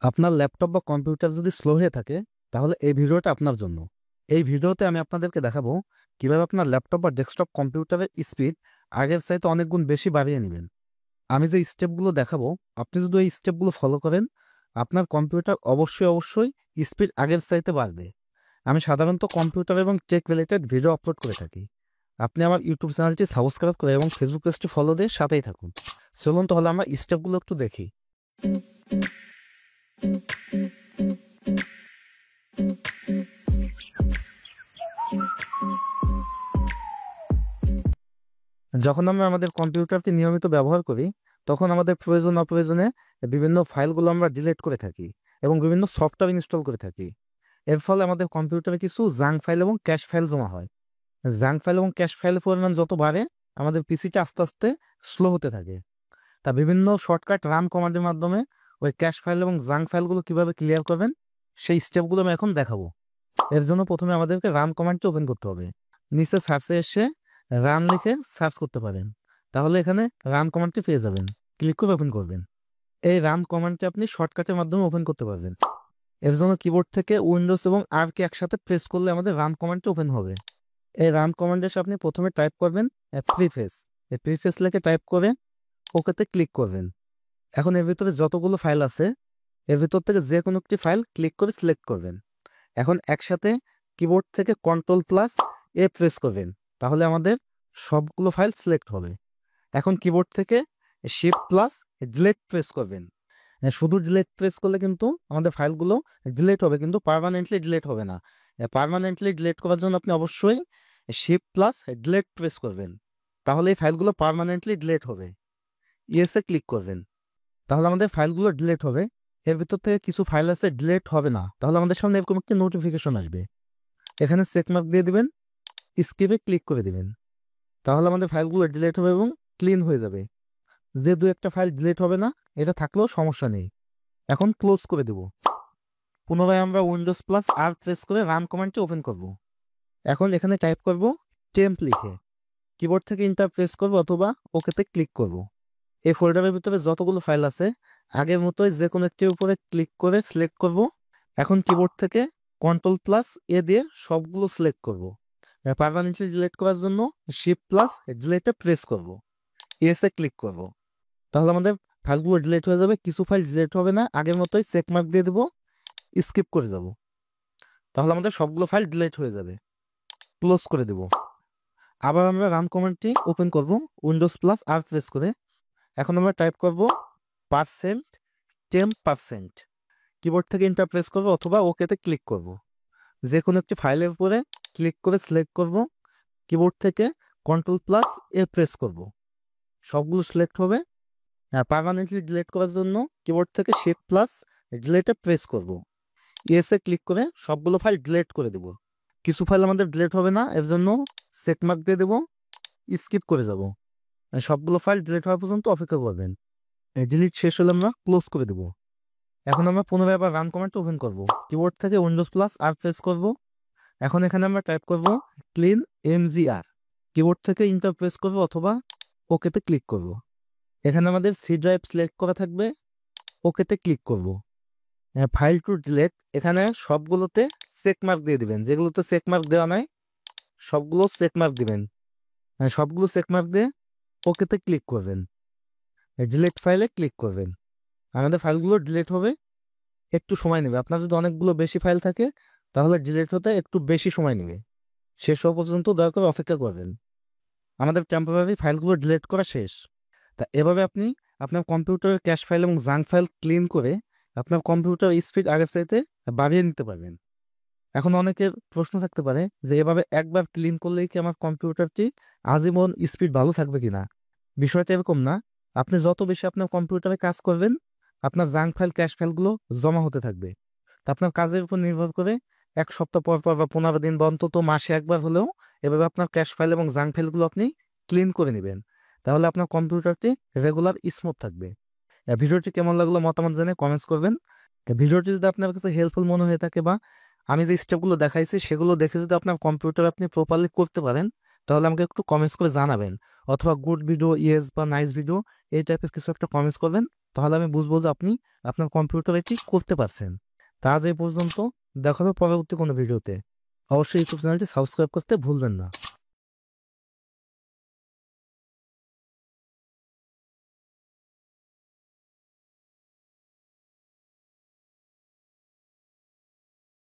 আপনার ল্যাপটপ বা কম্পিউটার যদি স্লো হয়ে থাকে তাহলে এই ভিডিওটা আপনার জন্য। এই ভিডিওতে আমি আপনাদেরকে দেখাবো কিভাবে আপনার ল্যাপটপ বা ডেস্কটপ কম্পিউটারের স্পিড আগের চাইতে অনেক গুণ বেশি বাড়িয়ে নেবেন। আমি যে স্টেপগুলো দেখাবো, আপনি যদি এই স্টেপগুলো ফলো করেন, আপনার কম্পিউটার অবশ্যই স্পিড আগের চাইতে বাড়বে। আমি সাধারণত কম্পিউটার এবং টেক রিলেটেড ভিডিও আপলোড করে থাকি। আপনি আমার ইউটিউব চ্যানেলটি সাবস্ক্রাইব করে এবং ফেসবুক পেজটি ফলো দিয়ে সাথেই থাকুন। চলুন তাহলে আমরা স্টেপগুলো একটু দেখি। যখন আমরা আমাদের কম্পিউটারটি নিয়মিত ব্যবহার করি, তখন আমাদের প্রয়োজন অপ্রয়োজনে বিভিন্ন ফাইলগুলো আমরা ডিলিট করে থাকি এবং বিভিন্ন সফটওয়্যার ইনস্টল করে থাকি। এর ফলে আমাদের কম্পিউটারে কিছু জাঙ্ক ফাইল এবং ক্যাশ ফাইল জমা হয়। জাঙ্ক ফাইল এবং ক্যাশ ফাইলের পরিমাণ যত বাড়ে, আমাদের পিসিটা আস্তে আস্তে স্লো হতে থাকে। তা বিভিন্ন শর্টকাট রান কমান্ডের মাধ্যমে ওই ক্যাশ ফাইল এবং জাঙ্ক ফাইলগুলো কিভাবে ক্লিয়ার করবেন, সেই স্টেপগুলো আমি এখন দেখাবো। এর জন্য প্রথমে আমাদেরকে রান কমান্ডটি ওপেন করতে হবে। নিচে সার্চে এসে রান লিখে সার্চ করতে পারেন, তাহলে এখানে রান কমান্ডটি পেয়ে যাবেন। ক্লিক করে ওপেন করবেন। এই রান কমান্ডটি আপনি শর্টকাটের মাধ্যমে ওপেন করতে পারবেন। এর জন্য কিবোর্ড থেকে উইন্ডোজ এবং আর কে একসাথে প্রেস করলে আমাদের রান কমান্ডটি ওপেন হবে। এই রান কমান্ডে এসে আপনি প্রথমে টাইপ করবেন প্রিফেস। এই প্রিফেস লিখে টাইপ করে ওকেতে ক্লিক করবেন। এখন এর ভিতরে যতগুলো ফাইল আছে, এর ভিতর থেকে যে কোনো একটি ফাইল ক্লিক করে সিলেক্ট করবেন। এখন একসাথে কিবোর্ড থেকে কন্ট্রোল+A প্রেস করবেন, তাহলে আমাদের সবগুলো ফাইল সিলেক্ট হবে। এখন কিবোর্ড থেকে শিফট+ডিলিট প্রেস করবেন। শুধু ডিলিট প্রেস করলে কিন্তু আমাদের ফাইলগুলো ডিলিট হবে, কিন্তু পার্মানেন্টলি ডিলিট হবে না। পার্মানেন্টলি ডিলিট করার জন্য আপনি অবশ্যই শিফট+ডিলিট প্রেস করবেন, তাহলে এই ফাইলগুলো পার্মানেন্টলি ডিলিট হবে। ইয়েসে ক্লিক করবেন, তাহলে আমাদের ফাইলগুলো ডিলিট হবে। এর ভিতর থেকে কিছু ফাইল আছে ডিলিট হবে না, তাহলে আমাদের সামনে এরকম একটি নোটিফিকেশন আসবে। এখানে চেকমার্ক দিয়ে দিবেন, স্কিপে ক্লিক করে দিবেন, তাহলে আমাদের ফাইলগুলো ডিলিট হবে এবং ক্লিন হয়ে যাবে। যে দু একটা ফাইল ডিলিট হবে না, এটা থাকলেও সমস্যা নেই। এখন ক্লোজ করে দেব। পুনরায় আমরা উইন্ডোজ+আর প্রেস করে রান কমান্ডটি ওপেন করব। এখন এখানে টাইপ করব টেম্প লিখে। কিবোর্ড থেকে ইন্টার প্রেস করব অথবা ওকেতে ক্লিক করব। এই ফোল্ডারের ভিতরে যতগুলো ফাইল আছে, আগের মতোই যে কোনো একটির উপরে ক্লিক করে সিলেক্ট করব। এখন কিবোর্ড থেকে কন্ট্রোল+A দিয়ে সবগুলো সিলেক্ট করব। পার্মানেন্টলি ডিলিট করার জন্য শিফট+ডিলিটে প্রেস করব। ইয়েসে ক্লিক করব, তাহলে আমাদের ফাইলগুলো ডিলিট হয়ে যাবে। কিছু ফাইল ডিলিট হবে না, আগের মতোই চেকমার্ক দিয়ে দেবো, স্কিপ করে যাব, তাহলে আমাদের সবগুলো ফাইল ডিলিট হয়ে যাবে। ক্লোজ করে দেব। আবার আমরা রান কমান্ডটি ওপেন করব উইন্ডোজ+আর প্রেস করে। এখন আমরা টাইপ করব %temp%। কিবোর্ড থেকে ইন্টার প্রেস করব অথবা ওকেতে ক্লিক করব। যে কোনো একটি ফাইলের উপরে ক্লিক করে সিলেক্ট করব। কিবোর্ড থেকে কন্ট্রোল+A প্রেস করব, সবগুলো সিলেক্ট হবে। পার্মানেন্টলি ডিলিট করার জন্য কিবোর্ড থেকে শিফট+ডিলিটে প্রেস করব। ইয়েসে ক্লিক করে সবগুলো ফাইল ডিলিট করে দেব। কিছু ফাইল আমাদের ডিলিট হবে না, এর জন্য চেকমার্ক দিয়ে দেবো, স্কিপ করে যাব। সবগুলো ফাইল ডিলিট হওয়া পর্যন্ত অপেক্ষা করবেন। ডিলিট শেষ হলে আমরা ক্লোজ করে দেব। এখন আমরা পুনরায় আবার রান কমান্ড ওপেন করব। কিবোর্ড থেকে উইন্ডোজ+আর প্রেস করব। এখন এখানে আমরা টাইপ করব ক্লিন mgr। কিবোর্ড থেকে ইন্টার প্রেস করব অথবা ওকেতে ক্লিক করব। এখানে আমাদের সি ড্রাইভ সিলেক্ট করা থাকবে, ওকেতে ক্লিক করব। ফাইল টু ডিলিট, এখানে সবগুলোতে চেকমার্ক দিয়ে দিবেন। যেগুলোতে চেকমার্ক দেওয়া নাই সবগুলো চেকমার্ক দিবেন। সবগুলো চেকমার্ক দিয়ে ওকেতে ক্লিক করবেন। ডিলিট ফাইলে ক্লিক করবেন। আমাদের ফাইলগুলো ডিলিট হবে, একটু সময় নেবে। আপনার যদি অনেকগুলো বেশি ফাইল থাকে, তাহলে ডিলিট হতে একটু বেশি সময় নেবে। শেষ হওয়া পর্যন্ত দয়া করে অপেক্ষা করবেন। আমাদের টেম্পোরারি ফাইলগুলো ডিলিট করা শেষ। তা এভাবে আপনি আপনার কম্পিউটারের ক্যাশ ফাইল এবং জাঙ্ক ফাইল ক্লিন করে আপনার কম্পিউটার স্পিড আগের চাইতে বাড়িয়ে নিতে পারবেন। এখন অনেকের প্রশ্ন থাকতে পারে যে এভাবে একবার ক্লিন করলেই কি আমার কম্পিউটারটি আজীবন স্পিড ভালো থাকবে কিনা। বিষয়টা এরকম না। আপনি যত বেশি আপনার কম্পিউটারে কাজ করবেন, আপনার জাঙ্ক ফাইল ক্যাশ ফাইলগুলো জমা হতে থাকবে। তা আপনার কাজের উপর নির্ভর করে 1 সপ্তাহ পর পর বা 15 দিন বা অন্তত মাসে একবার হলেও এভাবে আপনার ক্যাশ ফাইল এবং জাঙ্ক ফাইলগুলো আপনি ক্লিন করে নেবেন, তাহলে আপনার কম্পিউটারটি রেগুলার স্মুথ থাকবে। ভিডিওটি কেমন লাগলো মতামত জানিয়ে কমেন্টস করবেন। ভিডিওটি যদি আপনার কাছে হেল্পফুল মনে হয়ে থাকে বা আমি যে স্টেপগুলো দেখাইছি সেগুলো দেখে যদি আপনার কম্পিউটার আপনি প্রপারলি করতে পারেন, তাহলে আমাকে একটু কমেন্টস করে জানাবেন। অথবা গুড ভিডিও, ইয়েস বা নাইস ভিডিও, এই টাইপের কিছু একটা কমেন্টস করবেন। তাহলে আমি বুঝবো যে আপনি আপনার কম্পিউটারে এটি করতে পারছেন। তা আজ এই পর্যন্ত, দেখা হবে পরবর্তী কোনো ভিডিওতে। অবশ্যই ইউটিউব চ্যানেলটি সাবস্ক্রাইব করতে ভুলবেন না।